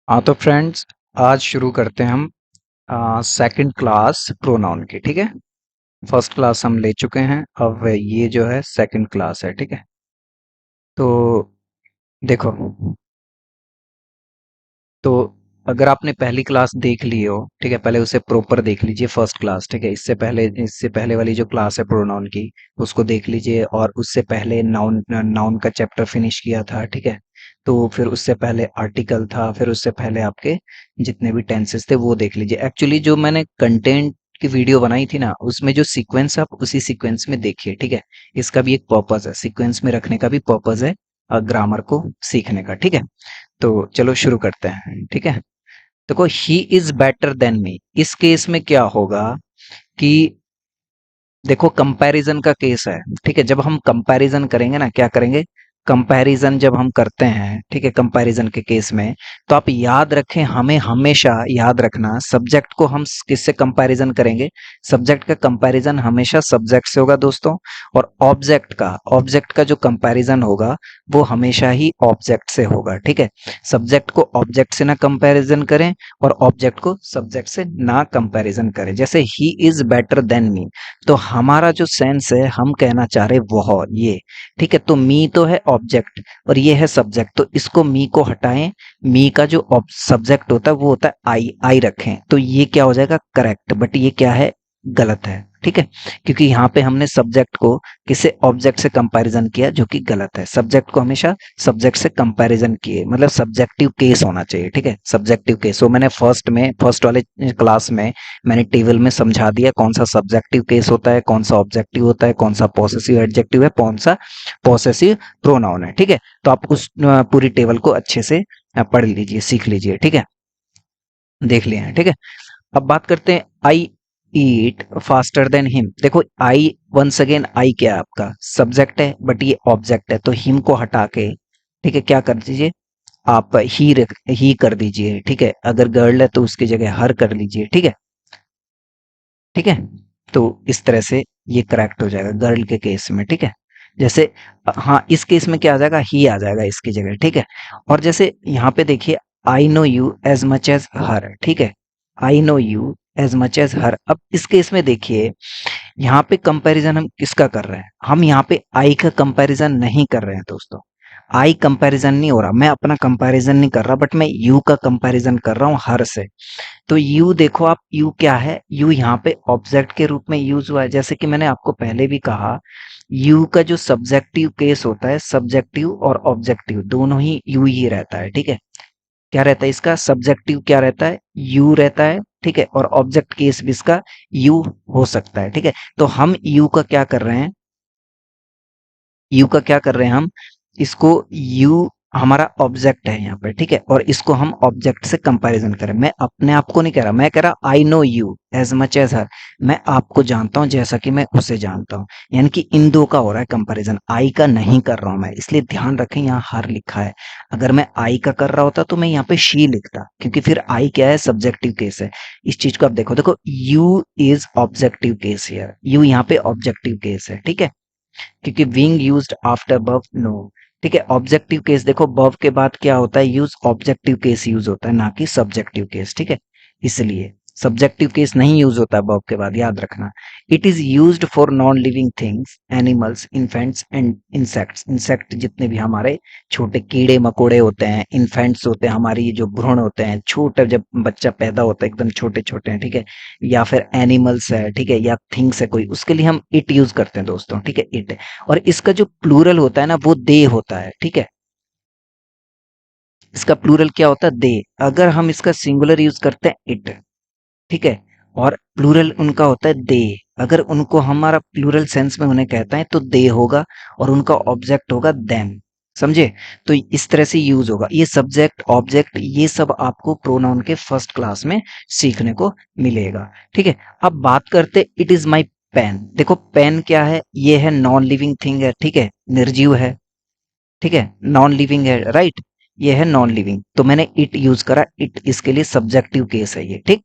हाँ तो फ्रेंड्स, आज शुरू करते हैं हम सेकंड क्लास प्रोनाउन की। ठीक है, फर्स्ट क्लास हम ले चुके हैं, अब ये जो है सेकंड क्लास है। ठीक है, तो देखो, तो अगर आपने पहली क्लास देख ली हो, ठीक है, पहले उसे प्रॉपर देख लीजिए फर्स्ट क्लास। ठीक है, इससे पहले वाली जो क्लास है प्रोनाउन की, उसको देख लीजिए। और उससे पहले नाउन नाउन का चैप्टर फिनिश किया था। ठीक है, तो फिर उससे पहले आर्टिकल था, फिर उससे पहले आपके जितने भी टेंसेस थे वो देख लीजिए। एक्चुअली जो मैंने कंटेंट की वीडियो बनाई थी ना, उसमें जो सीक्वेंस आप उसी सीक्वेंस में देखिए। ठीक है, इसका भी एक पर्पस है, सीक्वेंस में रखने का भी पर्पस है ग्रामर को सीखने का। ठीक है, तो चलो शुरू करते हैं। ठीक है, देखो, he is better than me, इस केस में क्या होगा कि देखो, कंपैरिजन का केस है। ठीक है, जब हम कंपैरिजन करेंगे ना, क्या करेंगे, कंपैरिजन जब हम करते हैं, ठीक है, कंपैरिजन के केस में, तो आप याद रखें, हमें हमेशा याद रखना, सब्जेक्ट को हम किससे कंपैरिजन करेंगे। सब्जेक्ट का कंपैरिजन हमेशा सब्जेक्ट से होगा दोस्तों। और ऑब्जेक्ट का जो कंपैरिजन होगा वो हमेशा ही ऑब्जेक्ट से होगा। ठीक है, सब्जेक्ट को ऑब्जेक्ट से ना कंपैरिजन करें और ऑब्जेक्ट को सब्जेक्ट से ना कंपैरिजन करें। जैसे he is better than me, तो हमारा जो सेंस है, हम कहना चाह रहे वो ये। ठीक है, तो मी तो है ऑब्जेक्ट और ये है सब्जेक्ट, तो इसको मी को हटाएं। मी का जो सब्जेक्ट होता है वो होता है आई, आई रखें, तो ये क्या हो जाएगा, करेक्ट। बट ये क्या है, गलत है। ठीक है, क्योंकि यहाँ पे हमने सब्जेक्ट को किसी ऑब्जेक्ट से कंपैरिजन किया, जो कि गलत है। सब्जेक्ट को हमेशा सब्जेक्ट से कंपैरिजन किए, मतलब सब्जेक्टिव केस होना चाहिए। ठीक है, सब्जेक्टिव केस। वो मैंने फर्स्ट वाले क्लास में मैंने टेबल में समझा दिया, कौन सा सब्जेक्टिव केस होता है, कौन सा ऑब्जेक्टिव होता है, कौन सा पॉसेसिव एडजेक्टिव है, कौन सा पॉसेसिव प्रोनाउन है। ठीक है, तो आप उस पूरी टेबल को अच्छे से पढ़ लीजिए, सीख लीजिए। ठीक है, देख लिया है। ठीक है, अब बात करते हैं, आई ईट फास्टर देन हिम। देखो, आई, वंस अगेन, आई क्या है, आपका सब्जेक्ट है, बट ये ऑब्जेक्ट है, तो हिम को हटा के, ठीक है, क्या कर दीजिए, आप ही कर दीजिए। ठीक है, अगर गर्ल है तो उसकी जगह हर कर लीजिए। ठीक है, ठीक है, तो इस तरह से ये करेक्ट हो जाएगा गर्ल के केस में। ठीक है, जैसे हाँ, इस केस में क्या आ जाएगा, ही आ जाएगा इसकी जगह। ठीक है, और जैसे यहाँ पे देखिए, I know you as much as her. ठीक है, I know you as much as her. अब इस केस में देखिए, यहाँ पे कंपैरिजन हम किसका कर रहे हैं, हम यहाँ पे आई का कंपैरिजन नहीं कर रहे हैं दोस्तों। आई कंपैरिजन नहीं हो रहा, मैं अपना कंपैरिजन नहीं कर रहा, बट मैं यू का कंपैरिजन कर रहा हूँ हर से। तो यू देखो, आप यू क्या है, यू यहाँ पे ऑब्जेक्ट के रूप में यूज हुआ है। जैसे कि मैंने आपको पहले भी कहा, यू का जो सब्जेक्टिव केस होता है, सब्जेक्टिव और ऑब्जेक्टिव दोनों ही यू ही रहता है। ठीक है, क्या रहता है इसका, सब्जेक्टिव क्या रहता है, यू रहता है। ठीक है, और ऑब्जेक्ट केस भी इसका यू हो सकता है। ठीक है, तो हम यू का क्या कर रहे हैं, यू का क्या कर रहे हैं हम, इसको यू हमारा ऑब्जेक्ट है यहाँ पे। ठीक है, और इसको हम ऑब्जेक्ट से कंपैरिजन करें। मैं अपने आप को नहीं कह रहा, मैं कह रहा I know you as much as her, मैं आपको जानता हूं जैसा कि मैं उसे जानता हूं। यानी कि इन दो का हो रहा है कंपैरिजन, आई का नहीं कर रहा हूं मैं। इसलिए ध्यान रखें, यहाँ हर लिखा है। अगर मैं आई का कर रहा होता तो मैं यहाँ पे शी लिखता, क्योंकि फिर आई क्या है, सब्जेक्टिव केस है। इस चीज को आप देखो, देखो, you is objective case here, you यहाँ पे ऑब्जेक्टिव केस है। ठीक है, क्योंकि विंग यूज्ड आफ्टर बव, नो। ठीक है, ऑब्जेक्टिव केस देखो, बव के बाद क्या होता है, यूज ऑब्जेक्टिव केस यूज होता है, ना कि सब्जेक्टिव केस। ठीक है, इसलिए सब्जेक्टिव केस नहीं यूज होता है बव के बाद, याद रखना। It is used for non living things, animals, infants and insects. Insect जितने भी हमारे छोटे कीड़े मकोड़े होते हैं, इन्फेंट्स होते हैं, हमारी ये जो भ्रूण होते हैं, छोटे, जब बच्चा पैदा होता है एकदम छोटे छोटे हैं। ठीक है, या फिर एनिमल्स है, ठीक है, या थिंग्स है कोई, उसके लिए हम इट यूज करते हैं दोस्तों। ठीक है, इट। और इसका जो प्लूरल होता है ना, वो दे होता है। ठीक है, इसका प्लूरल क्या होता है, दे। अगर हम इसका सिंगुलर यूज करते हैं इट, ठीक है, और प्लूरल उनका होता है दे, अगर उनको हमारा प्लूरल सेंस में उन्हें कहता है तो दे होगा, और उनका ऑब्जेक्ट होगा देम। समझे, तो इस तरह से यूज होगा। ये सब्जेक्ट ऑब्जेक्ट ये सब आपको प्रोनाउन के फर्स्ट क्लास में सीखने को मिलेगा। ठीक है, अब बात करते, इट इज माई पेन। देखो, पेन क्या है, ये है नॉन लिविंग थिंग है। ठीक है, निर्जीव है। ठीक है, नॉन लिविंग है, राइट, ये है नॉन लिविंग, तो मैंने इट यूज करा, इट इसके लिए सब्जेक्टिव केस है ये। ठीक,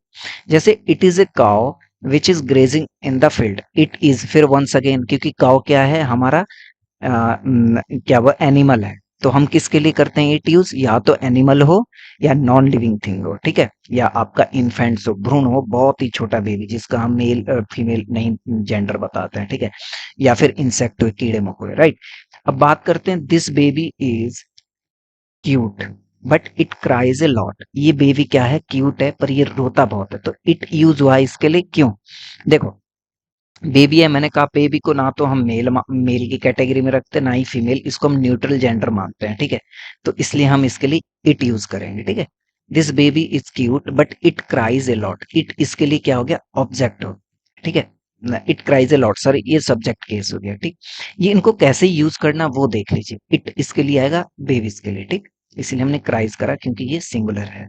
जैसे it is a cow which is grazing in the field, it is, फिर वंस अगेन, क्योंकि काउ क्या है हमारा क्या वो एनिमल है। तो हम किसके लिए करते हैं इट यूज? या तो एनिमल हो या नॉन लिविंग थिंग हो, ठीक है, या आपका इन्फेंट्स हो, भ्रूण हो, बहुत ही छोटा बेबी जिसका हम मेल फीमेल नहीं जेंडर बताते हैं, ठीक है, या फिर इंसेक्ट हो, कीड़े मकोड़े, राइट। अब बात करते हैं, this baby is cute but it cries a lot. ये बेबी क्या है? क्यूट है पर ये रोता बहुत है। तो इट यूज हुआ इसके लिए, क्यों? देखो, बेबी है, मैंने कहा बेबी को ना तो हम मेल की कैटेगरी में रखते ना ही फीमेल, इसको हम न्यूट्रल जेंडर मानते हैं, ठीक है। तो इसलिए हम इसके लिए इट यूज करेंगे, ठीक है। This baby is cute but it cries a lot. It इसके लिए क्या हो गया? ऑब्जेक्ट हो, ठीक है। It cries a lot, sorry, ये सब्जेक्ट केस हो गया, ठीक। ये इनको कैसे यूज करना वो देख लीजिए। इट इसके लिए आएगा बेबीज के लिए, ठीक। इसलिए हमने क्राइज करा क्योंकि ये सिंगुलर है।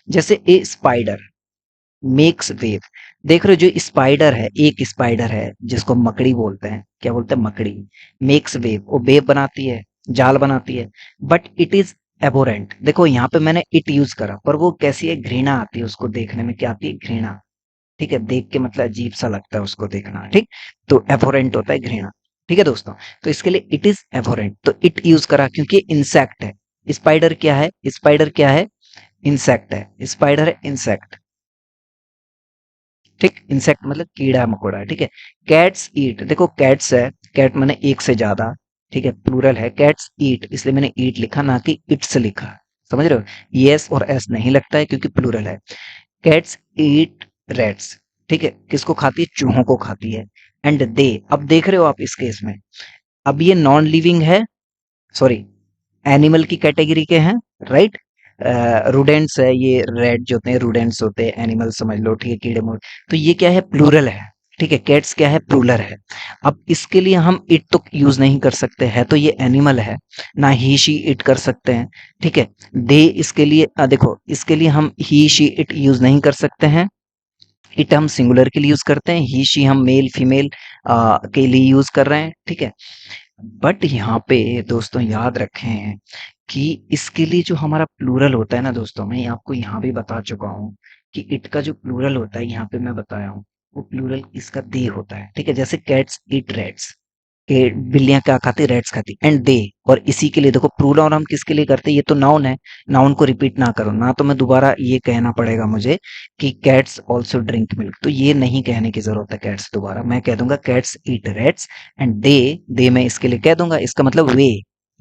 जैसे ए स्पाइडर मेक्स वेव। देख रहे हो, जो स्पाइडर है, एक स्पाइडर है जिसको मकड़ी बोलते हैं, क्या बोलते हैं? मकड़ी। मेक्स वेव, वो वेव बनाती है, जाल बनाती है। But it is aberrant. देखो यहाँ पे मैंने इट यूज करा, पर वो कैसी है? घृणा आती है उसको देखने में। क्या आती है? घृणा, ठीक है। देख के मतलब अजीब सा लगता है उसको देखना, ठीक। तो एबोरेंट होता है घृणा, ठीक है दोस्तों। तो इसके लिए इट इज एबोरेंट, तो इट यूज करा क्योंकि इंसेक्ट है। स्पाइडर क्या है? स्पाइडर क्या है? इंसेक्ट है। स्पाइडर है इंसेक्ट, ठीक। इंसेक्ट मतलब कीड़ा मकोड़ा, ठीक है। कैट्स ईट, देखो कैट्स है, कैट मैंने एक से ज्यादा, ठीक है, प्लूरल है। कैट्स ईट, इसलिए मैंने ईट लिखा ना कि इट्स लिखा। समझ रहे हो? यस और एस नहीं लगता है क्योंकि प्लूरल है। कैट्स ईट रैट्स, ठीक है, किसको खाती है? चूहों को खाती है। एंड दे, अब देख रहे हो आप इस केस में, अब ये नॉन लिविंग है, सॉरी, एनिमल की कैटेगरी के हैं, राइट। रूडेंट्स है, ये रेड जो होते हैं रूडेंट्स होते हैं, एनिमल समझ लो, ठीक है, कीड़े मोड़। तो ये क्या है? प्लूरल है, ठीक है। कैट्स क्या है? प्लूरल है। अब इसके लिए हम इट तो यूज नहीं कर सकते, है तो ये एनिमल है, ना ही शी इट कर सकते हैं, ठीक है। दे इसके लिए देखो, इसके लिए हम ही शी इट यूज नहीं कर सकते हैं। इट हम सिंगुलर के लिए यूज करते हैं, ही शी हम मेल फीमेल के लिए यूज कर रहे हैं, ठीक है। बट यहाँ पे दोस्तों याद रखें कि इसके लिए जो हमारा प्लूरल होता है ना दोस्तों, मैं आपको यहाँ भी बता चुका हूँ कि इट का जो प्लूरल होता है, यहाँ पे मैं बताया हूँ, वो प्लूरल इसका दे होता है, ठीक है। जैसे कैट्स ईट रैट्स, के बिल्लियां क्या खाती? रैट्स खाती। एंड दे, और इसी के लिए देखो प्रोनाउन हम किसके लिए करते हैं? ये तो नाउन है, नाउन को रिपीट ना करो ना, तो मैं दोबारा ये कहना पड़ेगा मुझे कि कैट्स ऑल्सो ड्रिंक मिल्क, तो ये नहीं कहने की जरूरत है कैट्स, दोबारा मैं कह दूंगा cats eat rats. And they मैं इसके लिए कह दूंगा, इसका मतलब वे,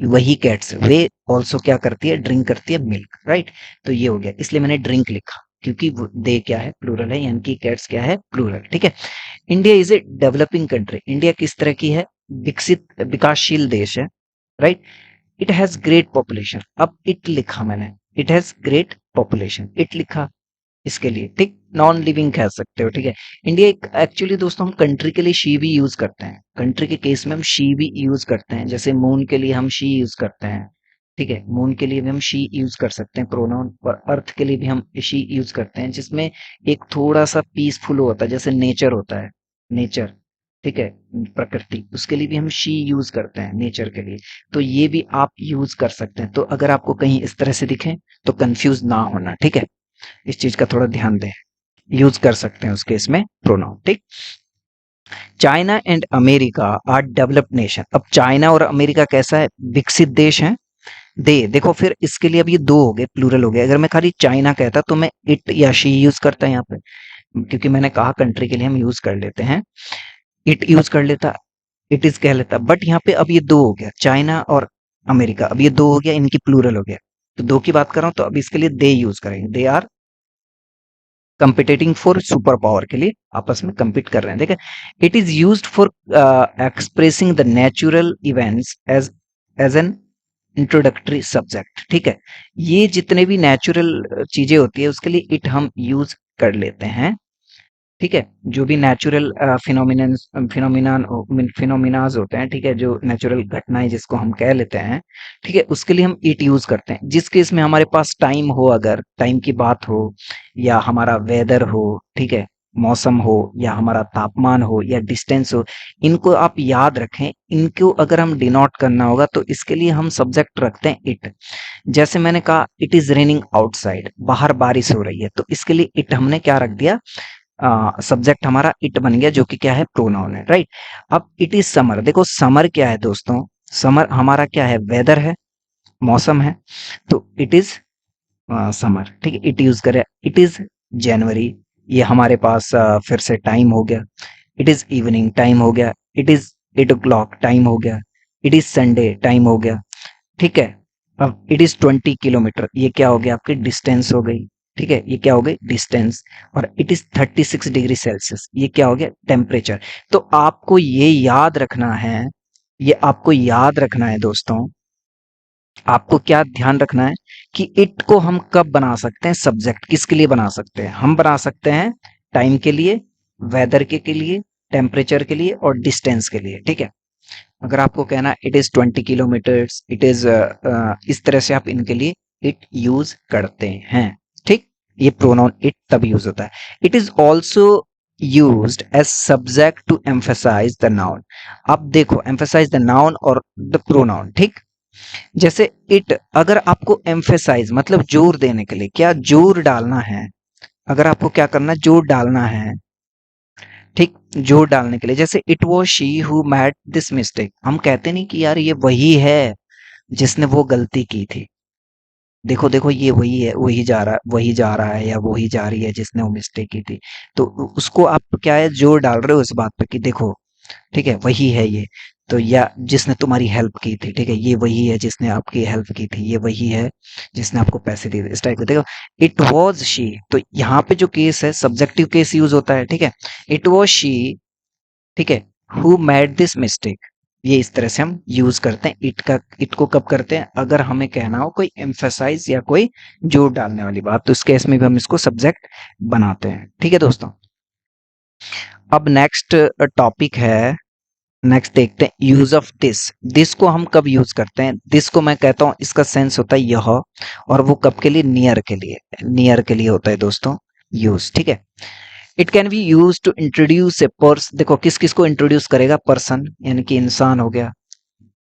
वही कैट्स, वे ऑल्सो क्या करती है? ड्रिंक करती है मिल्क, राइट। तो ये हो गया, इसलिए मैंने ड्रिंक लिखा क्योंकि दे क्या है? प्लूरल है, यानी कि कैट्स क्या है? प्लूरल, ठीक है। India is a developing country. India किस तरह की है? विकसित विकासशील देश है, right. It has great population, अब इट लिखा मैंने, it has great population, it लिखा इसके लिए, ठीक। नॉन लिविंग कह सकते हो, ठीक है। इंडिया एक, एक्चुअली दोस्तों हम कंट्री के लिए शी भी यूज करते हैं, कंट्री के केस में हम शी भी यूज करते हैं। जैसे मून के लिए हम शी यूज करते हैं, ठीक है, मून के लिए भी हम शी यूज कर सकते हैं प्रोनाउन, और अर्थ के लिए भी हम शी यूज करते हैं, जिसमें एक थोड़ा सा पीसफुल होता है, जैसे नेचर होता है, नेचर, ठीक है, प्रकृति, उसके लिए भी हम शी यूज करते हैं, नेचर के लिए। तो ये भी आप यूज कर सकते हैं। तो अगर आपको कहीं इस तरह से दिखे तो कंफ्यूज ना होना, ठीक है, इस चीज का थोड़ा ध्यान दें। यूज कर सकते हैं उसके इसमें प्रोनाउन, ठीक। China and America are developed nation. अब चाइना और अमेरिका कैसा है? विकसित देश है। दे, देखो फिर इसके लिए अब ये दो हो गए, प्लूरल हो गए। अगर मैं खाली चाइना कहता तो मैं इट या शी यूज करता यहाँ पे, क्योंकि मैंने कहा कंट्री के लिए हम यूज कर लेते हैं, इट यूज कर लेता, इट इज कह लेता। बट यहाँ पे अब ये दो हो गया, चाइना और अमेरिका, अब ये दो हो गया, इनकी प्लूरल हो गया। तो दो की बात कर रहा हूं, तो अब इसके लिए दे यूज करेंगे। They are competing for super power, के लिए आपस में compete कर रहे हैं, ठीक है। It is used for expressing the natural events as an introductory subject, ठीक है। ये जितने भी नेचुरल चीजें होती है उसके लिए इट हम यूज कर लेते हैं, ठीक है। जो भी नेचुरल फिनोमिनन फिनोमिनाज होते हैं, ठीक है, जो नेचुरल घटनाएं जिसको हम कह लेते हैं, ठीक है, उसके लिए हम इट यूज करते हैं। जिस केस में हमारे पास टाइम हो, अगर टाइम की बात हो, या हमारा वेदर हो, ठीक है, मौसम हो, या हमारा तापमान हो, या डिस्टेंस हो, इनको आप याद रखें। इनको अगर हम डिनोट करना होगा तो इसके लिए हम सब्जेक्ट रखते हैं इट। जैसे मैंने कहा इट इज रेनिंग आउटसाइड, बाहर बारिश हो रही है, तो इसके लिए इट हमने क्या रख दिया? सब्जेक्ट हमारा इट बन गया, जो कि क्या है? प्रोनाउन है, राइट। अब इट इज समर, देखो समर क्या है दोस्तों? समर हमारा क्या है? वेदर है, मौसम है, तो इट इज समर, ठीक है। इट यूज करें, इट इज जनवरी, ये हमारे पास फिर से टाइम हो गया। इट इज इवनिंग, टाइम हो गया। इट इज 8 o'clock, टाइम हो गया। इट इज संडे, टाइम हो गया, ठीक है। अब इट इज 20 किलोमीटर, ये क्या हो गया, आपकी डिस्टेंस हो गई, ठीक है। ये क्या हो गई, डिस्टेंस। और इट इज 36 डिग्री सेल्सियस, ये क्या हो गया, टेम्परेचर। तो आपको ये याद रखना है, ये आपको याद रखना है दोस्तों। आपको क्या ध्यान रखना है कि इट को हम कब बना सकते हैं, सब्जेक्ट किसके लिए बना सकते हैं, हम बना सकते हैं टाइम के लिए, वेदर के लिए, टेम्परेचर के लिए और डिस्टेंस के लिए, ठीक है। अगर आपको कहना it is 20 kilometres, it is इस तरह से आप इनके लिए इट यूज करते हैं, ठीक। ये प्रोनाउन इट तब यूज होता है। It is also used as subject to emphasize the noun. अब देखो, एम्फेसाइज द नाउन और द प्रोनाउन, ठीक। जैसे इट, अगर आपको एम्फेसाइज मतलब जोर देने के लिए, क्या जोर डालना है, अगर आपको क्या करना है, जोर डालना है, ठीक। जोर डालने के लिए, जैसे it was she who mad this mistake, हम कहते नहीं कि यार ये वही है जिसने वो गलती की थी। देखो देखो, ये वही है, वही जा रहा है, वही जा रहा है या वही जा रही है जिसने वो मिस्टेक की थी। तो उसको आप क्या है, जोर डाल रहे हो इस बात पे कि देखो, ठीक है, वही है ये। तो या जिसने तुम्हारी हेल्प की थी, ठीक है, ये वही है जिसने आपकी हेल्प की थी, ये वही है जिसने आपको पैसे दिए थे, इस टाइप का। देखो, इट वॉज शी, तो यहाँ पे जो केस है, सब्जेक्टिव केस यूज होता है, ठीक है। इट वॉज शी, ठीक है, हु मेड दिस मिस्टेक, ये इस तरह से हम यूज करते हैं इट का। इट को कब करते हैं, अगर हमें कहना हो कोई एम्फेसाइज या कोई जोर डालने वाली बात, तो इस केस में भी हम इसको सब्जेक्ट बनाते हैं, ठीक है दोस्तों। अब नेक्स्ट टॉपिक है, नेक्स्ट देखते हैं यूज ऑफ दिस। दिस को हम कब यूज करते हैं, दिस को मैं कहता हूं इसका सेंस होता है यह, और वो कब के लिए, नियर के लिए, नियर के लिए होता है दोस्तों यूज, ठीक है। It can be use to introduce a person, देखो किस किस को इंट्रोड्यूस करेगा, पर्सन यानी कि इंसान हो गया,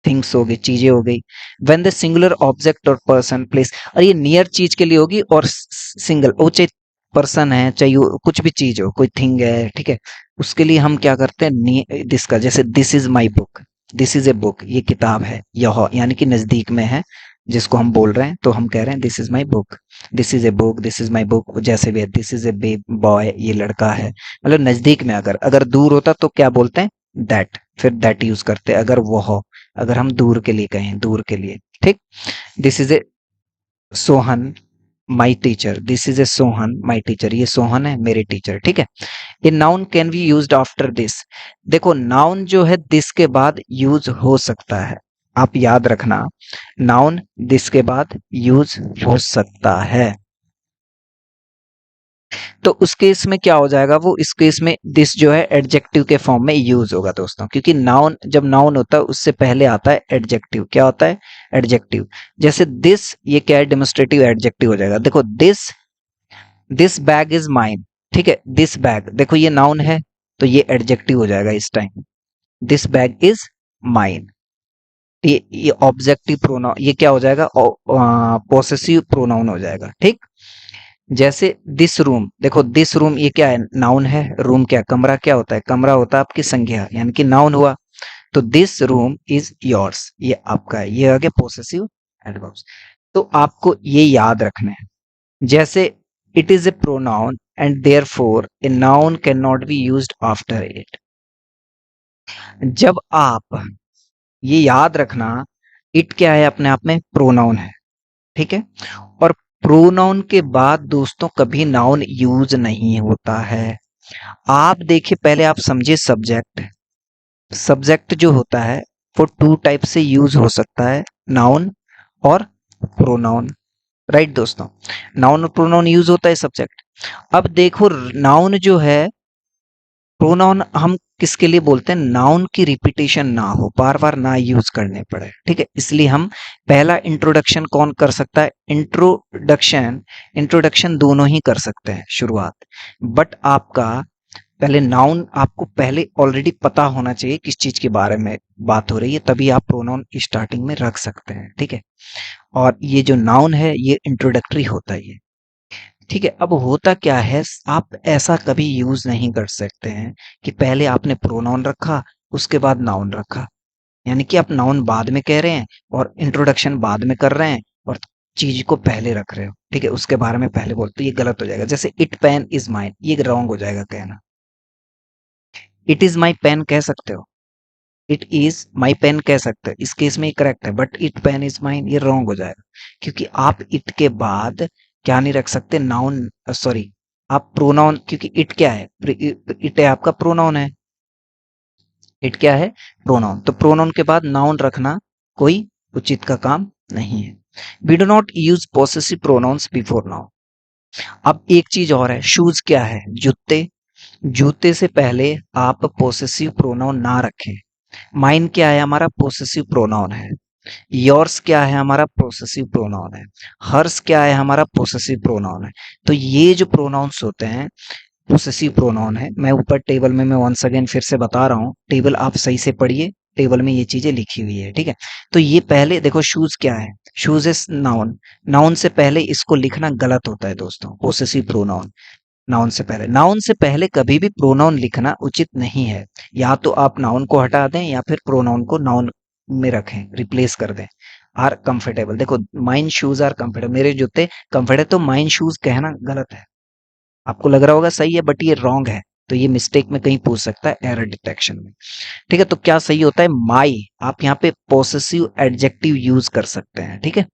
थिंग्स हो गई, चीजें हो गई। व्हेन द सिंगुलर ऑब्जेक्ट और पर्सन प्लेस, और ये नियर चीज के लिए होगी, और सिंगल, वो चाहे पर्सन है, चाहे कुछ भी चीज हो, कोई थिंग है, ठीक है, उसके लिए हम क्या करते हैं, दिस का। जैसे this is my book, this is a book, ये किताब है, यह यानी कि नजदीक में है जिसको हम बोल रहे हैं, तो हम कह रहे हैं this is my book, this is a book, this is my book. जैसे भी है, दिस इज ए बॉय, ये लड़का है, मतलब नजदीक में। अगर अगर दूर होता तो क्या बोलते हैं, दैट, फिर दैट यूज करते हैं अगर वो हो, अगर हम दूर के लिए कहें, दूर के लिए, ठीक। This is a Sohan my teacher, this is a Sohan my teacher, ये सोहन है मेरे टीचर, ठीक है। ये noun can be used after this. देखो, नाउन जो है दिस के बाद यूज हो सकता है, आप याद रखना, नाउन दिस के बाद यूज हो सकता है। तो उस केस में क्या हो जाएगा, वो इस केस में दिस जो है एडजेक्टिव के फॉर्म में यूज होगा दोस्तों, क्योंकि नाउन, जब नाउन होता है उससे पहले आता है एडजेक्टिव। क्या होता है, एडजेक्टिव। जैसे दिस, ये क्या है, डेमोस्ट्रेटिव एडजेक्टिव हो जाएगा। देखो, दिस बैग इज माइन, ठीक है, दिस बैग, देखो ये नाउन है, तो ये एडजेक्टिव हो जाएगा इस time, this bag is mine. ये ऑब्जेक्टिव प्रोनाउन, ये क्या हो जाएगा, पोसेसिव प्रोनाउन हो जाएगा, ठीक। जैसे दिस रूम, देखो दिस रूम, ये क्या है, नाउन है, रूम क्या, कमरा क्या होता है, कमरा होता है आपकी संज्ञा, यानी कि नाउन हुआ। तो दिस रूम इज योर्स, ये आपका है, ये आ गया पोसेसिव एडवर्ब्स। तो आपको ये याद रखना है। जैसे it is a pronoun and therefore a noun can not be used after it. जब आप, ये याद रखना, इट क्या है, अपने आप में प्रोनाउन है, ठीक है। और प्रोनाउन के बाद दोस्तों कभी नाउन यूज नहीं होता है। आप देखिए, पहले आप समझिए सब्जेक्ट। सब्जेक्ट जो होता है वो टू टाइप से यूज हो सकता है, नाउन और प्रोनाउन, राइट दोस्तों। नाउन और प्रोनाउन यूज होता है सब्जेक्ट। अब देखो, नाउन जो है, प्रोनाउन हम किसके लिए बोलते हैं, नाउन की रिपीटेशन ना हो, बार बार ना यूज करने पड़े, ठीक है। इसलिए हम पहला इंट्रोडक्शन कौन कर सकता है, इंट्रोडक्शन, इंट्रोडक्शन दोनों ही कर सकते हैं शुरुआत। बट आपका पहले नाउन, आपको पहले ऑलरेडी पता होना चाहिए किस चीज के बारे में बात हो रही है, तभी आप प्रोनाउन स्टार्टिंग में रख सकते हैं, ठीक है। और ये जो नाउन है ये इंट्रोडक्टरी होता है, ये, ठीक है। अब होता क्या है, आप ऐसा कभी यूज नहीं कर सकते हैं कि पहले आपने प्रोनाउन रखा उसके बाद नाउन रखा, यानी कि आप नाउन बाद में कह रहे हैं और इंट्रोडक्शन बाद में कर रहे हैं और चीज को पहले रख रहे हो, ठीक है, उसके बारे में पहले बोलते, ये गलत हो जाएगा। जैसे इट पेन इज माइन, ये रॉन्ग हो जाएगा कहना। इट इज माई पेन कह सकते हो, इट इज माई पेन कह सकते हो, इस केस में ये करेक्ट है, but it pen is mine ये रॉन्ग हो जाएगा, क्योंकि आप इट के बाद क्या नहीं रख सकते, नाउन, सॉरी, आप प्रोनाउन, क्योंकि इट क्या है, इट है आपका प्रोनाउन है, इट क्या है, प्रोनाउन, तो प्रोनाउन के बाद नाउन रखना कोई उचित का काम नहीं है। We do not use possessive pronouns before noun. अब एक चीज और है, शूज क्या है, जूते, जूते से पहले आप पोसेसिव प्रोनाउन ना रखें। माइन क्या है, हमारा पोसेसिव प्रोनाउन है। योर्स क्या है, हमारा पोसेसिव प्रोनाउन है। हर्स क्या है, हमारा पोसेसिव प्रोनाउन है। तो ये जो प्रोनाउंस होते हैं पोसेसिव प्रोनाउन है। मैं ऊपर टेबल में मैं वंस अगेन फिर से बता रहा हूँ, टेबल आप सही से पढ़िए, टेबल में ये चीजें लिखी हुई है, ठीक है। तो ये पहले देखो, शूज क्या है, शूज इज नाउन, नाउन से पहले इसको लिखना गलत होता है दोस्तों, पोसेसिव प्रोनाउन। नाउन से पहले, नाउन से पहले कभी भी प्रोनाउन लिखना उचित नहीं है। या तो आप नाउन को हटा दें या फिर प्रोनाउन को नाउन में रखें, रिप्लेस कर दें। आर कंफर्टेबल, देखो माइन शूज आर कंफर्टेबल, मेरे जूते कंफर्ट है, तो माइन शूज कहना गलत है। आपको लग रहा होगा सही है, बट ये रॉन्ग है, तो ये मिस्टेक में कहीं पूछ सकता है एरर डिटेक्शन में, ठीक है। तो क्या सही होता है, माई, आप यहाँ पे पोसेसिव एडजेक्टिव यूज कर सकते हैं, ठीक है।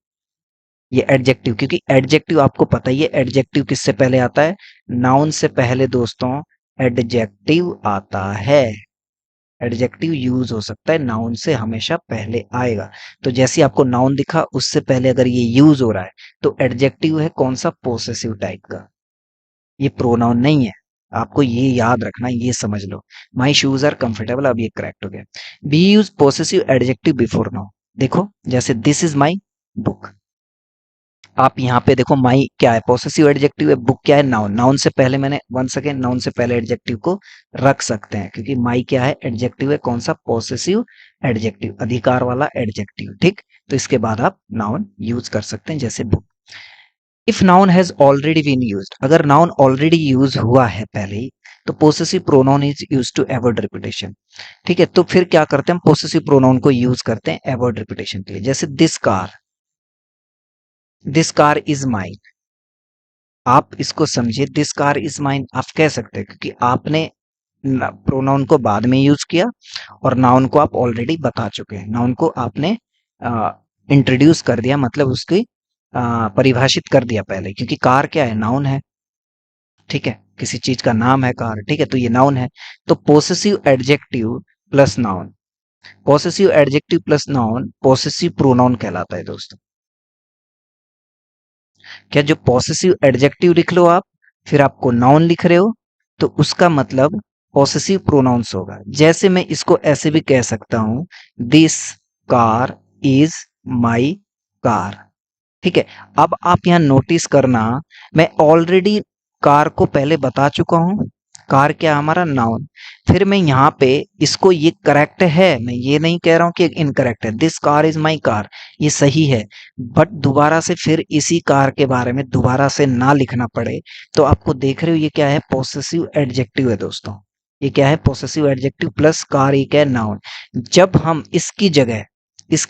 ये एडजेक्टिव, क्योंकि एडजेक्टिव आपको पता ही है, एडजेक्टिव किससे पहले आता है, नाउन से पहले दोस्तों एडजेक्टिव आता है। एडजेक्टिव यूज हो सकता है, नाउन से हमेशा पहले आएगा। तो जैसे आपको नाउन दिखा, उससे पहले अगर ये यूज हो रहा है तो एडजेक्टिव है कौन सा, पोसेसिव टाइप का, ये प्रोनाउन नहीं है। आपको ये याद रखना, ये समझ लो। माई शूज आर कंफर्टेबल, अब ये करेक्ट हो गया। B use possessive adjective before noun, देखो जैसे दिस इज माई बुक, आप यहाँ पे देखो माई क्या है, पोसेसिव एडजेक्टिव है, बुक क्या है, नाउन, नाउन से पहले मैंने वन सेकेंड, नाउन से पहले एडजेक्टिव को रख सकते हैं, क्योंकि माई क्या है, एडजेक्टिव है, कौन सा, पोसेसिव एडजेक्टिव, अधिकार वाला एडजेक्टिव, ठीक। तो इसके बाद आप नाउन यूज कर सकते हैं, जैसे book. If noun has already been used, अगर नाउन ऑलरेडी यूज हुआ है पहले ही, तो possessive pronoun is use to avoid repetition, ठीक है। तो फिर क्या करते हैं, हम पोसेसिव प्रोनाउन को यूज करते हैं अवॉइड रिपीटेशन के लिए, जैसे दिस कार इज माइन, आप इसको समझिए, दिस कार इज माइन आप कह सकते हैं, क्योंकि आपने प्रोनाउन को बाद में यूज किया और नाउन को आप ऑलरेडी बता चुके हैं, नाउन को आपने इंट्रोड्यूस कर दिया, मतलब उसकी परिभाषित कर दिया पहले, क्योंकि कार क्या है, नाउन है, ठीक है, किसी चीज का नाम है कार, ठीक है, तो ये नाउन है। तो possessive adjective plus noun, possessive adjective plus noun possessive pronoun कहलाता है दोस्तों। क्या, जो पॉसेसिव एडजेक्टिव लिख लो आप, फिर आपको नाउन लिख रहे हो, तो उसका मतलब पॉसेसिव प्रोनाउंस होगा। जैसे मैं इसको ऐसे भी कह सकता हूं, this car is my car, ठीक है। अब आप यहाँ नोटिस करना, मैं ऑलरेडी कार को पहले बता चुका हूं, कार क्या हमारा, नाउन। फिर मैं यहाँ पे इसको, ये करेक्ट है, मैं ये नहीं कह रहा हूं कि इनकरेक्ट है, this car is my car, ये सही है, बट दोबारा से फिर इसी कार के बारे में दोबारा से ना लिखना पड़े, तो आपको देख रहे हो ये क्या है, पोसेसिव एडजेक्टिव है दोस्तों। ये क्या है, पोसेसिव एडजेक्टिव प्लस कार, ये क्या है, नाउन। जब हम इसकी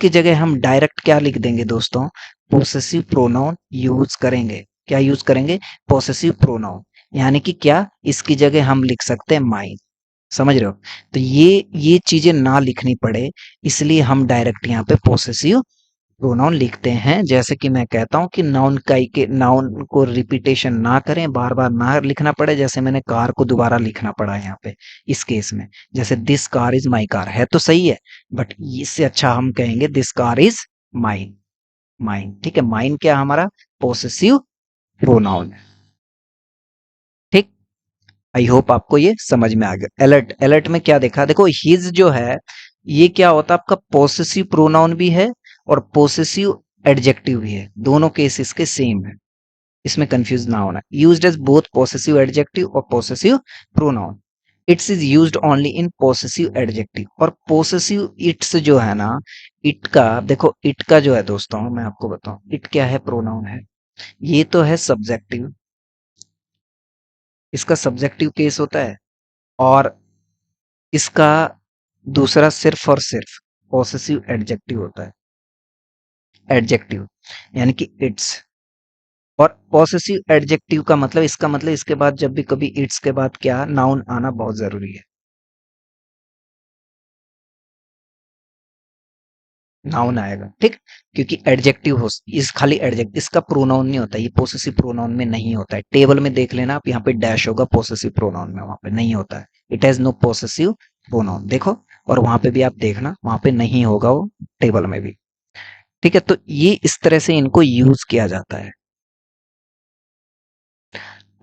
जगह हम डायरेक्ट क्या लिख देंगे दोस्तों, पोसेसिव प्रोनाउन यूज करेंगे। क्या यूज करेंगे, पोसेसिव प्रोनाउन, यानी कि क्या, इसकी जगह हम लिख सकते हैं माइन, समझ रहे हो। तो ये चीजें ना लिखनी पड़े, इसलिए हम डायरेक्ट यहाँ पे पोसेसिव प्रोनाउन लिखते हैं। जैसे कि मैं कहता हूं कि नाउन को रिपीटेशन ना करें, बार बार ना लिखना पड़े, जैसे मैंने कार को दोबारा लिखना पड़ा है यहाँ पे इस केस में, जैसे this car is my car, है तो सही है, बट इससे अच्छा हम कहेंगे this car is mine, mine, ठीक है। माइन क्या हमारा, पोसेसिव प्रोनाउन, ठीक। आई होप आपको ये समझ में आ गया। अलर्ट, अलर्ट में क्या देखा, देखो हिज जो है, ये क्या होता है आपका, पोसेसिव प्रोनाउन भी है और पोसेसिव एडजेक्टिव भी है, दोनों केस इसके सेम है, इसमें कंफ्यूज ना होना। Used as both possessive adjective और possessive pronoun. Its is used only in possessive adjective, और पोसेसिव इट्स जो है ना, इट का देखो, इट का जो है दोस्तों, मैं आपको बताऊं, इट क्या है, प्रोनाउन है, ये तो है सब्जेक्टिव, इसका सब्जेक्टिव केस होता है, और इसका दूसरा सिर्फ और सिर्फ पॉसेसिव एडजेक्टिव होता है, एडजेक्टिव यानी कि इट्स। और पॉसेसिव एडजेक्टिव का मतलब, इसका मतलब इसके बाद जब भी कभी इट्स के बाद क्या नाउन आना बहुत जरूरी है, नाउन आएगा, ठीक। क्योंकि एडजेक्टिव हो, इस खाली एडजेक्ट, इसका प्रोनाउन नहीं होता, ये पोसेसिव प्रोनाउन में नहीं होता है। टेबल में देख लेना आप, यहाँ पे डैश होगा पोसेसिव प्रोनाउन में, वहां पे नहीं होता है। It has no possessive pronoun, देखो। और वहां पे भी आप देखना, वहां पे नहीं होगा वो, टेबल में भी। ठीक है, तो ये इस तरह से इनको यूज किया जाता है।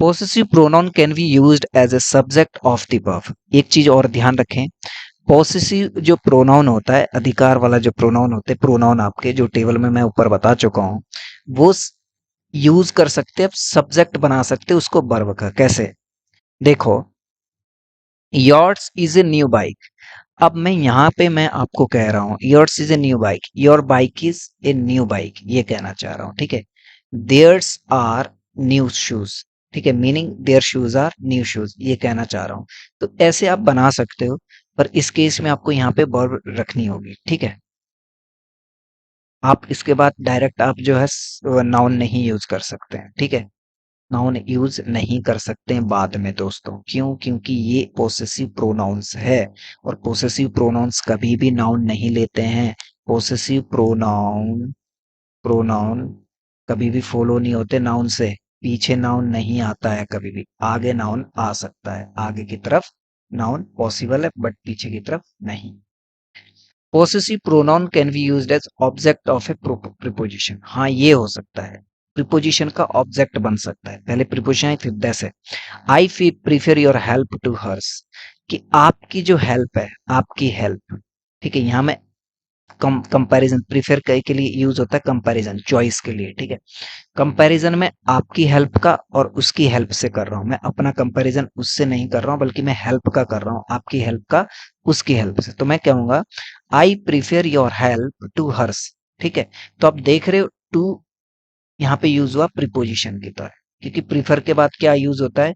Possessive pronoun can be used as a subject of the verb. एक चीज और ध्यान रखें, पॉसेसिव जो प्रोनाउन होता है, अधिकार वाला जो प्रोनाउन होते हैं, प्रोनाउन आपके जो टेबल में मैं ऊपर बता चुका हूं, वो यूज कर सकते हैं, सब्जेक्ट बना सकते हैं उसको वर्ब का। कैसे? देखो, yours is a new bike. अब मैं यहाँ पे मैं आपको कह रहा हूँ yours is a new bike, your bike is a new bike, ये कहना चाह रहा हूँ, ठीक है। देयर्स आर न्यू शूज, ठीक है, meaning their shoes are new shoes, ये कहना चाह रहा हूँ। तो ऐसे आप बना सकते हो, पर इस केस में आपको यहाँ पे वर्ब रखनी होगी, ठीक है। आप इसके बाद डायरेक्ट आप जो है नाउन नहीं यूज कर सकते हैं, ठीक है। नाउन यूज नहीं कर सकते हैं बाद में दोस्तों, क्यों? क्योंकि ये पोसेसिव प्रोनाउंस है, और पोसेसिव प्रोनाउंस कभी भी नाउन नहीं लेते हैं। पोसेसिव प्रोनाउन प्रोनाउन कभी भी फॉलो नहीं होते नाउन से। पीछे नाउन नहीं आता है कभी भी, आगे नाउन आ सकता है, आगे की तरफ नाउन पॉसिबल है, बट पीछे की तरफ नहीं। Possessive pronoun can be used as object of a preposition. हाँ, ये हो सकता है, प्रीपोजिशन का ऑब्जेक्ट बन सकता है। पहले प्रीपोजिशन है, फिर दैस है। आई फी prefer your help to hers, कि आपकी जो हेल्प है, आपकी हेल्प, ठीक है। यहाँ मैं कंपैरिजन, प्रीफर के लिए यूज होता है कंपैरिजन, चॉइस के लिए, ठीक है। कंपैरिजन में आपकी हेल्प का और उसकी हेल्प से कर रहा हूं, मैं अपना कंपैरिजन उससे नहीं कर रहा हूं, बल्कि मैं हेल्प का कर रहा हूं, आपकी हेल्प का उसकी हेल्प से। तो मैं कहूंगा I prefer your help to hers, ठीक है। तो आप देख रहे हो, टू यहाँ पे यूज हुआ प्रीपोजिशन की तरह, क्योंकि प्रीफर के बाद क्या यूज होता है?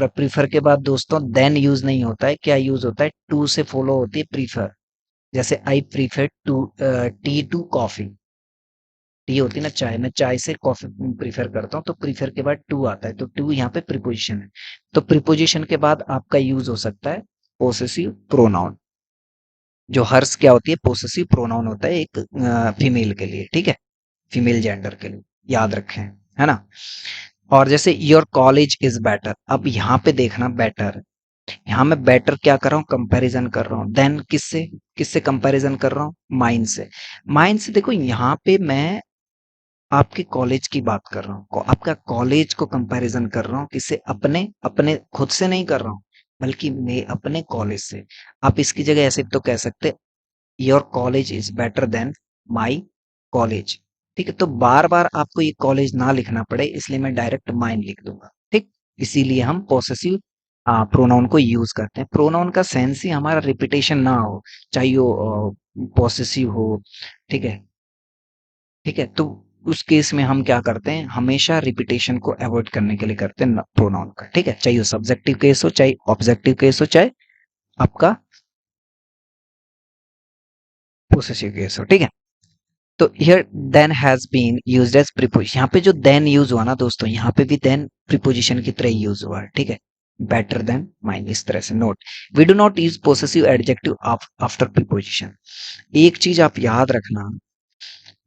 प्रीफर के बाद दोस्तों देन यूज नहीं होता है, क्या यूज होता है? टू से फॉलो होती है प्रीफर। जैसे I prefer to tea to coffee, tea होती है ना चाय, मैं चाय से कॉफी प्रीफर करता हूँ, तो प्रीफर के बाद टू आता है, तो टू यहाँ पे प्रीपोजिशन है। तो प्रीपोजिशन के बाद आपका यूज हो सकता है पोसेसिव प्रोनाउन। जो हर्ष क्या होती है? पोसेसिव प्रोनाउन होता है एक फीमेल के लिए, ठीक है, फीमेल जेंडर के लिए, याद रखें, है ना। और जैसे योर कॉलेज इज बेटर, अब यहाँ पे देखना बेटर, यहाँ मैं बेटर क्या कर रहा हूँ? कंपैरिजन कर रहा हूँ। देन किससे? किससे कंपैरिजन कर रहा हूँ? माइन से। माइन से देखो, यहाँ पे मैं आपके कॉलेज की बात कर रहा हूँ, आपका कॉलेज को कंपैरिजन कर रहा हूँ, किससे? अपने अपने खुद से नहीं कर रहा हूँ, बल्कि मैं अपने कॉलेज से। आप इसकी जगह ऐसे तो कह सकते, your college is better than my college, ठीक है। तो बार बार आपको ये कॉलेज ना लिखना पड़े, इसलिए मैं डायरेक्ट माइन लिख दूंगा, ठीक। इसीलिए हम पोसेसिव प्रोनाउन को यूज करते हैं। प्रोनाउन का सेंस ही हमारा रिपीटेशन ना हो, चाहे वो पोसेसिव हो, ठीक है, ठीक है। तो उस केस में हम क्या करते हैं? हमेशा रिपीटेशन को अवॉइड करने के लिए करते हैं प्रोनाउन का, ठीक है। चाहे वो सब्जेक्टिव केस हो, चाहे ऑब्जेक्टिव केस हो, चाहे आपका पोसेसिव केस हो, ठीक है। तो here then has been used as preposition. यहाँ पे जो देन यूज हुआ ना दोस्तों, यहाँ पे भी देन प्रीपोजिशन की तरह यूज हुआ है, ठीक है। बेटर देन माइन, इस तरह से। Note, we do not use possessive adjective after preposition. एक चीज आप याद रखना,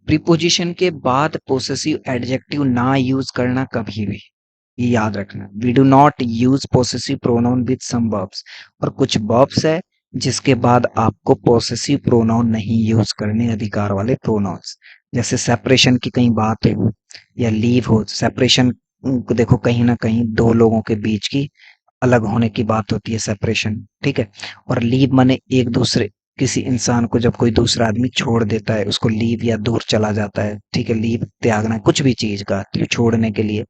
प्रीपोजिशन के बाद पोसेसिव एडजेक्टिव ना यूज करना कभी भी, ये याद रखना। We do not use possessive pronoun with some verbs, और कुछ वर्ब्स है जिसके बाद आपको पोसेसिव प्रोनाउन नहीं यूज करने, अधिकार वाले प्रोनाउंस। जैसे सेपरेशन की कहीं बात हो या लीव हो, सेपरेशन को देखो, कहीं ना कहीं दो लोगों के बीच की अलग होने की बात होती है, सेपरेशन, ठीक है। और लीव माने एक दूसरे, किसी इंसान को जब कोई दूसरा आदमी छोड़ देता है, उसको लीव, या दूर चला जाता है, ठीक है, लीव त्यागना, कुछ भी चीज का छोड़ने के लिए,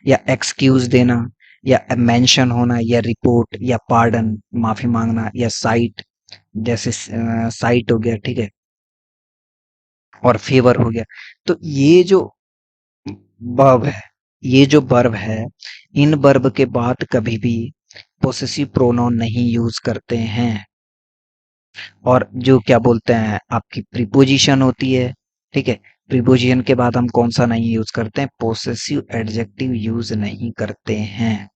या एक्सक्यूज देना, या मेंशन होना, या रिपोर्ट, या पार्डन, माफी मांगना, या साइट, जैसे साइट हो गया, ठीक है, और फेवर हो गया। तो ये जो वर्ब है, ये जो वर्ब है, इन वर्ब के बाद कभी भी पोसेसिव प्रोनाउन नहीं यूज करते हैं। और जो क्या बोलते हैं आपकी प्रीपोजिशन होती है, ठीक है। प्रीपोजिशन के बाद हम कौन सा नहीं यूज करते हैं, पोसेसिव एडजेक्टिव यूज नहीं करते हैं,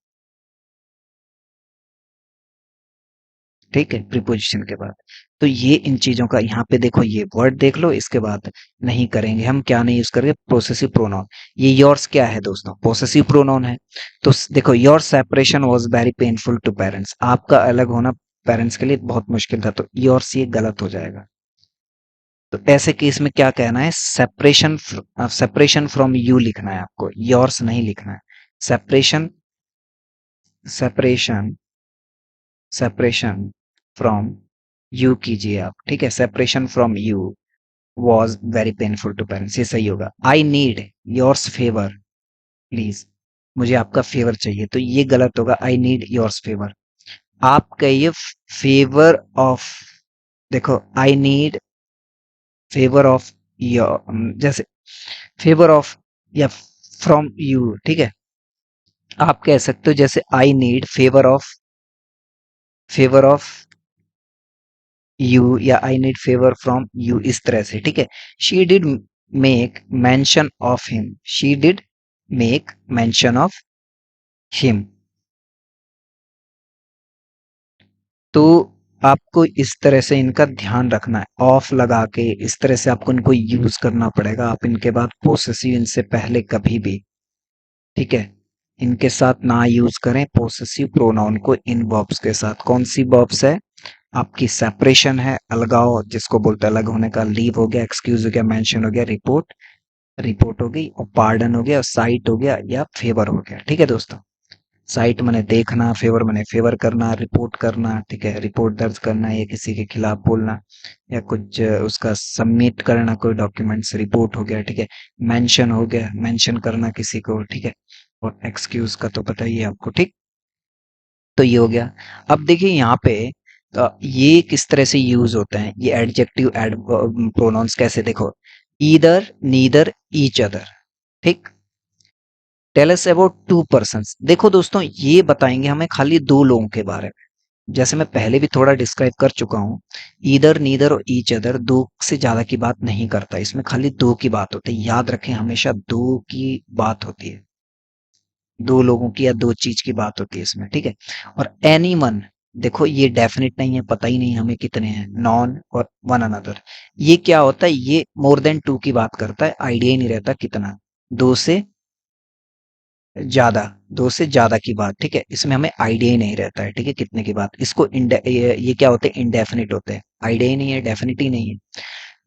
ठीक है, प्रीपोजिशन के बाद। तो ये इन चीजों का यहाँ पे देखो, ये वर्ड देख लो, इसके बाद नहीं करेंगे हम, क्या नहीं यूज करेंगे, पोसेसिव प्रोनाउन। ये योर्स क्या है दोस्तों, पोसेसिव प्रोनाउन है। तो देखो, your separation was very painful to parents, आपका अलग होना पेरेंट्स के लिए बहुत मुश्किल था, तो योर्स ये गलत हो जाएगा। तो ऐसे केस में क्या कहना है, सेपरेशन, सेपरेशन फ्रॉम यू लिखना है आपको, योर्स नहीं लिखना है। Separation, separation, separation from you कीजिए आप, ठीक है। Separation from you was very painful to parents, ये सही होगा। I need yours favour, please, मुझे आपका फेवर चाहिए, तो ये गलत होगा, आई नीड योर्स फेवर। आप कहिए फेवर ऑफ, देखो I need favour of your, जैसे फेवर ऑफ या फ्रॉम यू, ठीक है। आप कह सकते हो जैसे I need favour of, favour of you, या I need favour from you, इस तरह से, ठीक है। She did make mention of him, she did make mention of him. तो आपको इस तरह से इनका ध्यान रखना है, ऑफ लगा के इस तरह से आपको इनको यूज करना पड़ेगा। आप इनके बाद पोसेसिव इनसे पहले कभी भी, ठीक है, इनके साथ ना यूज करें पोसेसिव प्रोनाउन को इन वर्ब्स के साथ। कौन सी वर्ब्स है आपकी, सेपरेशन है, अलगाव जिसको बोलते हैं अलग होने का, लीव हो गया, एक्सक्यूज हो गया, मेंशन हो गया, रिपोर्ट, रिपोर्ट हो गई, और पार्डन हो गया, साइट हो गया, या फेवर हो गया, ठीक है दोस्तों। साइट मैंने देखना, फेवर मैंने फेवर करना, रिपोर्ट करना, ठीक है, रिपोर्ट दर्ज करना या किसी के खिलाफ बोलना, या कुछ उसका सबमिट करना कोई डॉक्यूमेंट्स, रिपोर्ट हो गया, ठीक है। मेंशन हो गया, मेंशन करना किसी को, ठीक है। और एक्सक्यूज का तो पता ही है आपको, ठीक। तो ये हो गया। अब देखिए यहाँ पे ये किस तरह से यूज होते हैं, ये एडजेक्टिव एड प्रोनाउंस कैसे, देखो, ईदर, नीदर, ईच अदर, ठीक। Tell us about two persons, देखो दोस्तों ये बताएंगे हमें खाली दो लोगों के बारे में, जैसे मैं पहले भी थोड़ा डिस्क्राइब कर चुका हूँ। ईदर, नीदर और ईच अदर, दो से ज्यादा की बात नहीं करता, इसमें खाली दो की बात होती है, याद रखें हमेशा दो की बात होती है, दो लोगों की या दो चीज की बात होती है इसमें, ठीक है। और एनी वन, देखो ये डेफिनेट नहीं है, पता ही नहीं हमें कितने हैं, नॉन और वन अनदर, ये क्या होता है, ये मोर देन टू की बात करता है, आइडिया ही नहीं रहता कितना, दो से ज्यादा, दो से ज्यादा की बात, ठीक है, इसमें हमें आइडिया ही नहीं रहता है, ठीक है, कितने की बात। इसको ये क्या होते हैं, इंडेफिनिट होते हैं, आइडिया ही नहीं है, डेफिनिट ही नहीं है,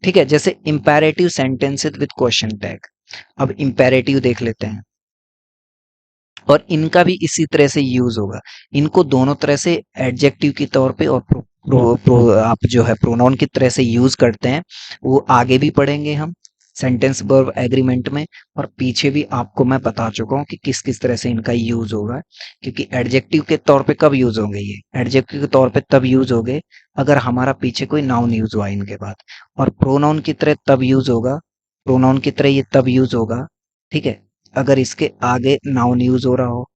ठीक है। जैसे imperative sentences with question tag, अब इंपेरेटिव देख लेते हैं, और इनका भी इसी तरह से यूज होगा। इनको दोनों तरह से एडजेक्टिव के तौर पे और आप जो है प्रोनाउन की तरह से यूज करते हैं, वो आगे भी पढ़ेंगे हम सेंटेंस वर्ब एग्रीमेंट में, और पीछे भी आपको मैं बता चुका हूँ कि किस किस तरह से इनका यूज होगा। क्योंकि एडजेक्टिव के तौर पे कब यूज होंगे, ये एडजेक्टिव के तौर पे तब यूज होंगे अगर हमारा पीछे कोई नाउन यूज हुआ इनके बाद, और प्रोनाउन की तरह तब यूज होगा, प्रोनाउन की तरह ये तब यूज होगा, ठीक है, अगर इसके आगे नाउन यूज हो रहा हो,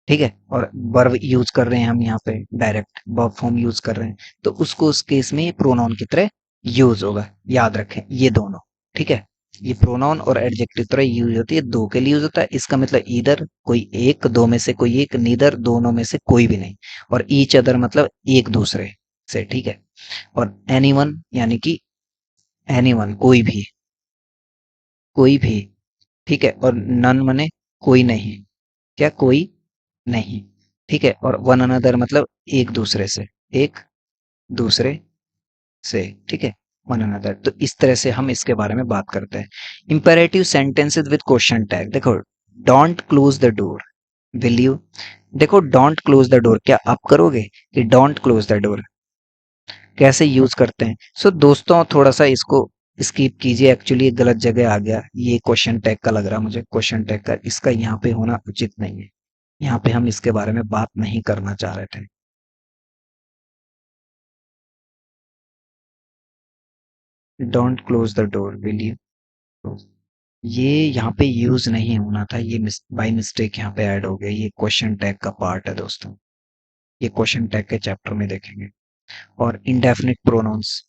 ठीक है, और वर्ब यूज कर रहे हैं हम यहाँ पे, डायरेक्ट वर्ब फॉर्म यूज कर रहे हैं, तो उसको उस केस में ये प्रोनाउन की तरह यूज होगा, याद रखें ये दोनों, ठीक है। ये प्रोनाउन और एडजेक्टिव तरह यूज होती है, दो के लिए यूज होता है, इसका मतलब ईदर कोई एक, दो में से कोई एक, नीदर दोनों में से कोई भी नहीं, और ईच अदर मतलब एक दूसरे से, ठीक है। और एनीवन यानी कि एनीवन कोई भी, कोई भी, ठीक है। और नन मने कोई नहीं, क्या कोई नहीं, ठीक है। और वन अनदर मतलब एक दूसरे से, एक दूसरे से, ठीक है, वन अनदर। तो इस तरह से हम इसके बारे में बात करते हैं। Imperative sentences with question tag, देखो, don't close the door, will you, देखो डोंट क्लोज द डोर, क्या आप करोगे कि डोंट क्लोज द डोर, कैसे यूज करते हैं। सो दोस्तों थोड़ा सा इसको स्किप कीजिए, एक्चुअली ये गलत जगह आ गया, ये क्वेश्चन टैग का लग रहा मुझे, क्वेश्चन टैग का, इसका यहाँ पे होना उचित नहीं है, यहाँ पे हम इसके बारे में बात नहीं करना चाह रहे थे। Don't close the door, will you, ये यहाँ पे यूज नहीं होना था, ये बाय मिस्टेक यहाँ पे ऐड हो गया, ये क्वेश्चन टैग का पार्ट है दोस्तों, ये क्वेश्चन टैग के चैप्टर में देखेंगे। और indefinite pronouns,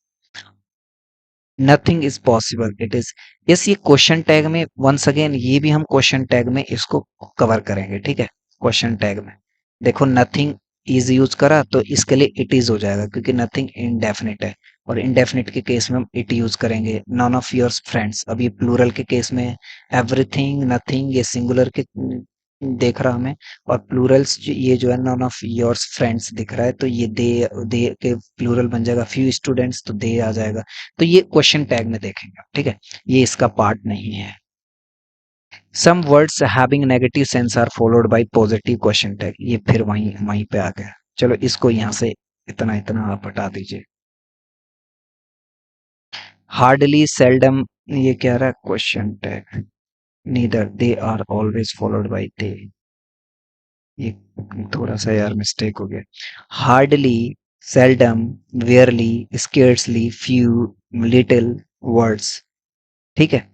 nothing is possible, it is. Yes, ये क्वेश्चन टैग में वंस अगेन ये भी हम क्वेश्चन टैग में इसको कवर करेंगे, ठीक है। क्वेश्चन टैग में देखो नथिंग इज यूज करा तो इसके लिए इट इज हो जाएगा, क्योंकि नथिंग इंडेफिनिट है। और इंडेफिनिट के केस में हम इट यूज करेंगे। नॉन ऑफ योर्स फ्रेंड्स, अभी प्लूरल के केस में एवरीथिंग, नथिंग, ये सिंगुलर के देख रहा हमें। और प्लूरल्स ये जो है नॉन ऑफ योर्स फ्रेंड्स दिख रहा है, तो ये दे के प्लूरल बन जाएगा। फ्यू स्टूडेंट्स तो दे आ जाएगा। तो ये क्वेश्चन टैग में देखेंगे, ठीक है। ये इसका पार्ट नहीं है। Some words having negative sense are followed by positive question tag, ये फिर वहीं वहीं पे आ गया। चलो इसको यहाँ से इतना इतना आप हटा दीजिए। हार्डली, सेल्डम, ये क्या रहा है question tag. Neither, they are always followed by they, ये थोड़ा सा यार मिस्टेक हो गया। Hardly, seldom, barely, scarcely, few, little, words, ठीक है।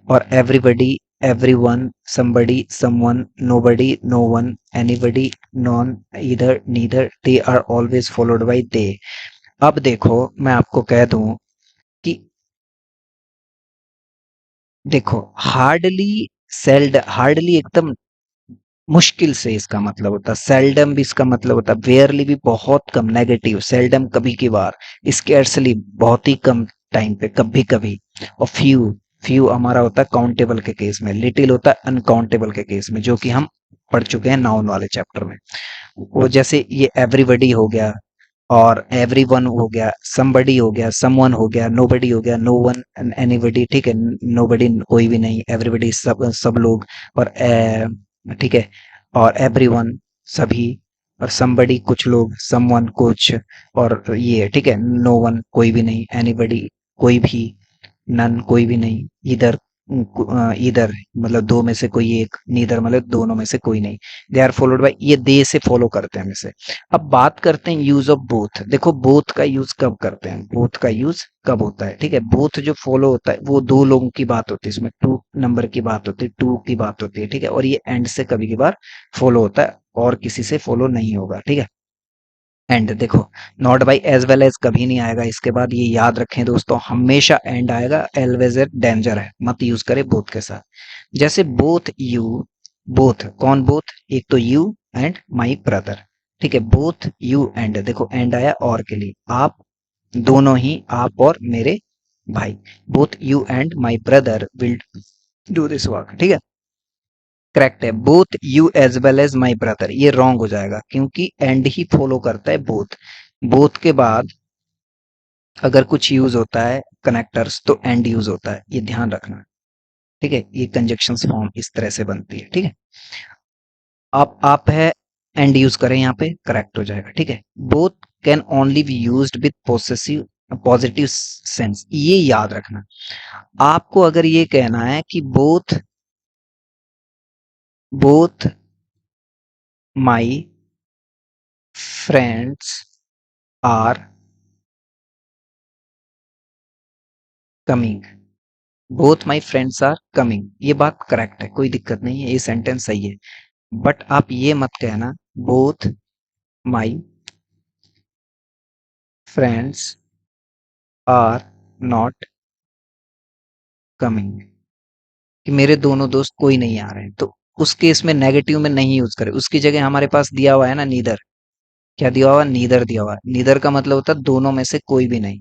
और everybody, everyone, somebody, someone, nobody, no one, anybody, none, either, neither, they are always followed by they। अब देखो मैं आपको कह दूं कि देखो हार्डली, हार्डली एकदम मुश्किल से इसका मतलब होता है। सेल्डम भी इसका मतलब होता है। वेयरली भी बहुत कम, नेगेटिव। सेल्डम कभी कभार। स्केर्सली बहुत ही कम टाइम पे, कभी कभी। और फ्यू, फ्यू हमारा होता है काउंटेबल के केस में। लिटिल होता है अनकाउंटेबल के केस में, जो कि हम पढ़ चुके हैं नाउन वाले चैप्टर में। वो जैसे ये एवरीबडी हो गया, और एवरीवन हो गया, समबडी हो गया, समवन हो गया, नोबडी हो गया, नो वन, एनीबडी, ठीक है। नोबडी कोई भी नहीं, एवरीबडी सब सब लोग, और ठीक है। और एवरीवन सभी, और समबडी कुछ लोग, समवन कुछ, और ये ठीक है। नो वन कोई भी नहीं, एनीबडी कोई भी, नन कोई भी नहीं, इधर इधर मतलब दो में से कोई एक, नीदर मतलब दोनों में से कोई नहीं। दे आर फॉलोड बाय, ये दे से फॉलो करते हैं में से। अब बात करते हैं यूज ऑफ बोथ। देखो बोथ का यूज कब करते हैं, बोथ का यूज कब होता है, ठीक है। बोथ जो फॉलो होता है वो दो लोगों की बात होती है, इसमें टू नंबर की बात होती है, टू की बात होती है, ठीक है। और ये एंड से कभी कभार फॉलो होता है, और किसी से फॉलो नहीं होगा, ठीक है। एंड देखो, not by as well as कभी नहीं आएगा इसके बाद, ये याद रखें दोस्तों, हमेशा एंड आएगा। एलवेज ए डेंजर है, मत यूज करें बोथ के साथ। जैसे बोथ यू, बोथ कौन बोथ, एक तो यू एंड माई ब्रदर, ठीक है। बोथ यू एंड, देखो एंड आया और के लिए, आप दोनों ही, आप और मेरे भाई। Both you and my brother will do this work, ठीक है। करेक्ट है। Both you as well as my brother, ये रॉन्ग हो जाएगा, क्योंकि एंड ही फॉलो करता है बोथ। बोथ के बाद अगर कुछ यूज होता है कनेक्टर्स, तो एंड यूज होता है, ये ध्यान रखना, ठीक है। ये कंजक्शन फॉर्म इस तरह से बनती है, ठीक है। आप है, एंड यूज करें यहाँ पे, करेक्ट हो जाएगा, ठीक है। Both can only be used with possessive positive sense, ये याद रखना। आपको अगर ये कहना है कि both, both my friends are coming, both my friends are coming, ये बात करेक्ट है, कोई दिक्कत नहीं है, ये सेंटेंस सही है। बट आप ये मत कहना both my friends are not coming, कि मेरे दोनों दोस्त कोई नहीं आ रहे हैं। तो उस केस में नेगेटिव में नहीं यूज करें, उसकी जगह हमारे पास दिया हुआ है ना नीदर। क्या दिया हुआ, नीदर दिया हुआ है। नीदर का मतलब होता है दोनों में से कोई भी नहीं,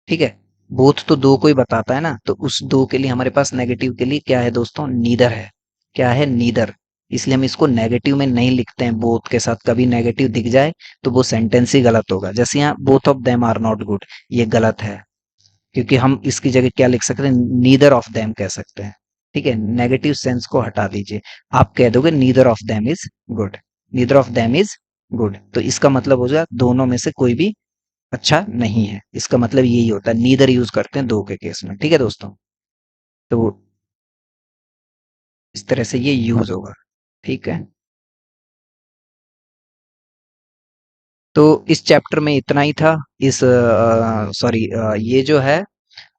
ठीक है। बोथ तो दो को ही बताता है ना, तो उस दो के लिए हमारे पास नेगेटिव के लिए क्या है दोस्तों, नीदर है। क्या है, नीदर। इसलिए हम इसको नेगेटिव में नहीं लिखते हैं बोथ के साथ। कभी नेगेटिव दिख जाए तो वो सेंटेंस ही गलत होगा। जैसे यहाँ both of them are not good, ये गलत है, क्योंकि हम इसकी जगह क्या लिख सकते हैं, नीदर ऑफ देम कह सकते हैं, ठीक है। नेगेटिव सेंस को हटा दीजिए, आप कह दोगे neither of them is good, neither of them is good, तो इसका मतलब हो जाएगा दोनों में से कोई भी अच्छा नहीं है। इसका मतलब यही होता है, नीदर यूज करते हैं दो के केस में, ठीक है दोस्तों। तो इस तरह से ये यूज होगा, ठीक है। तो इस चैप्टर में इतना ही था। इस सॉरी, ये जो है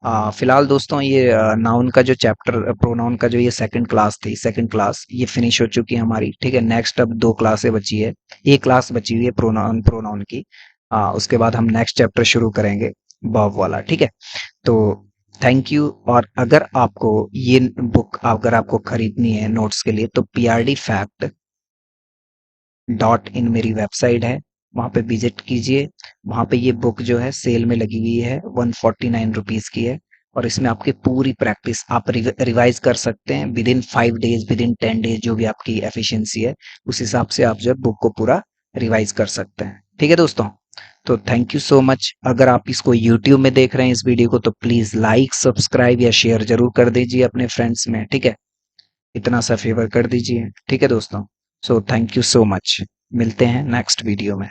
फिलहाल दोस्तों, ये नाउन का जो चैप्टर, प्रोनाउन का जो ये सेकंड क्लास थी, सेकंड क्लास ये फिनिश हो चुकी है हमारी, ठीक है। नेक्स्ट अब दो क्लासें बची है, एक क्लास बची हुई है प्रोनाउन प्रोनाउन की। उसके बाद हम नेक्स्ट चैप्टर शुरू करेंगे बॉब वाला, ठीक है। तो थैंक यू। और अगर आपको ये बुक अगर आपको खरीदनी है नोट्स के लिए, तो PRDFact.in मेरी वेबसाइट है, वहां पे विजिट कीजिए। वहां पे ये बुक जो है सेल में लगी हुई है, 149 रुपीज की है। और इसमें आपकी पूरी प्रैक्टिस आप रिवाइज कर सकते हैं with in 5 days, with in 10 days, जो भी आपकी एफिशिएंसी है उस हिसाब से आप जो है बुक को पूरा रिवाइज कर सकते हैं, ठीक है दोस्तों। तो थैंक यू सो मच। अगर आप इसको यूट्यूब में देख रहे हैं इस वीडियो को, तो प्लीज लाइक, सब्सक्राइब या शेयर जरूर कर दीजिए अपने फ्रेंड्स में, ठीक है। इतना सा फेवर कर दीजिए, ठीक है दोस्तों। So thank you so much. मिलते हैं नेक्स्ट वीडियो में।